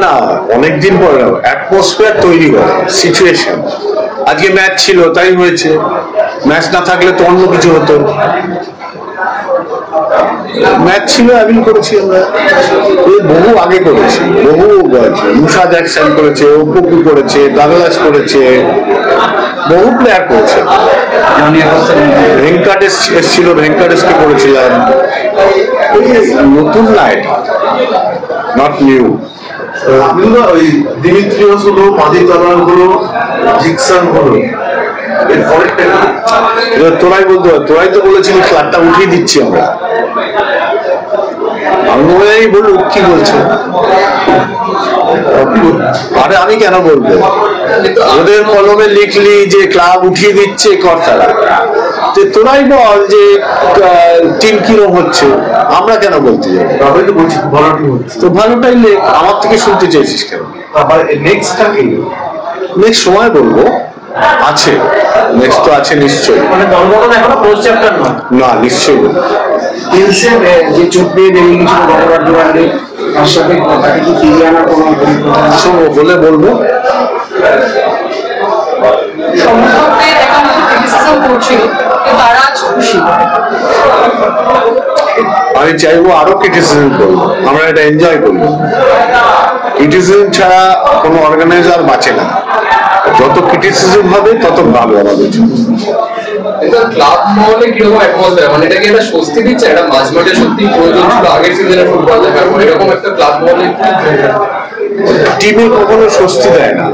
না, অনেকদিন পরে অ্যাটমসফিয়ার তৈরি করে সিচুয়েশন। আজকে ম্যাচ ছিল তাই হয়েছে, ম্যাচ না থাকলে তো অন্য কিছু হতো। ম্যাচ ছিল আমি করেছি, আমরা বহু আগে করেছি, বহু মুসা জ্যাকসন করেছে, অপুকু করেছে, ডাগলাস করেছে, বহু প্লেয়ার করেছে। ভেঙ্কাটেশ এসেছিল, ভেঙ্কাটেশকে করেছিলাম। নতুন না, এটা নট নিউ। ওই দিমিত্রিয়াস হলো, মাদি তালার হলো, জিকসান হলো, তোরাই বলতে পার, তোরাই তো বলেছিলি ক্লাবটা উঠিয়ে দিচ্ছি আমরা। আমি বলুক কি বলছে, আরে আমি কেন বলবো? ওদের কলমে লিখলি যে ক্লাব উঠিয়ে দিচ্ছে কর্তারা, তোরাই বল যে টিম কিরম হচ্ছে, আমরা কেন বলতে যাবো? তো ভালোটাই লেখ, আমার থেকে শুনতে চাইছিস কেন? নেক্সট সময় বলবো, আছে নেক্সট তো আছে নিশ্চয়ই। না নিশ্চয়ই যে চোট পেয়ে তার সাথে কি ফিরিয়ে আনার কোনো বলে বলবো। আমি চাইবো আরো ক্রিটিসিজম করবো, আমরা এটা এনজয় করবো। ক্রিটিসিজম ছাড়া কোনো অর্গানাইজার বাঁচে না, যত ক্রিটিসিজম হবে তত ভালো আমাদের জন্য। ক্লাব মহলে কিরকম অ্যাটমসফিয়ার, মানে এটা কি একটা স্বস্তি দিচ্ছে? একটা মাঝ মাঠে সত্যি প্রয়োজন ছিল আগের সিজনে ফুটবল দেখার, এরকম একটা ক্লাব মহলে টিমে কখনো স্বস্তি দেয় না।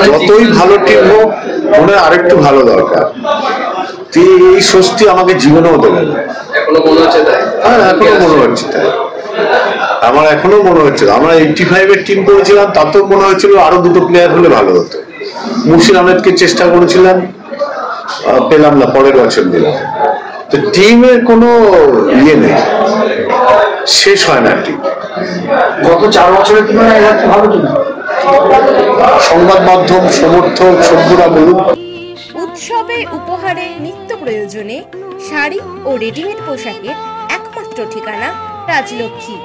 যতই ভালো টিম হোক, মনে আরেকটু ভালো দরকার। এই স্বস্তি আমাকে জীবনেও দেবে না। এখনো মনে হচ্ছে তাই? হ্যাঁ, এখনো মনে হচ্ছে তাই। আমার এখনো মনে হচ্ছে, আমরা 85 এর টিম করেছিলাম, তাতেও মনে হচ্ছিল আরো দুটো প্লেয়ার হলে ভালো হতো। মুর্শিদ আহমেদকে চেষ্টা করেছিলাম, পেলাম না, পরের বছর দিলাম। তো টিমের কোনো ইয়ে নেই, শেষ হয় না টিম। গত 4 বছরের তুলনায় এবার কি ভালো টিম? সংবাদ মাধ্যম, সমর্থক, সভ্যরা বলুন। উৎসবে উপহারে, নিত্য প্রয়োজনে শাড়ি ও রেডিমেড পোশাকের একমাত্র ঠিকানা রাজলক্ষ্মী,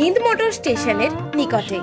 হিন্দ মোটর স্টেশনের নিকটে।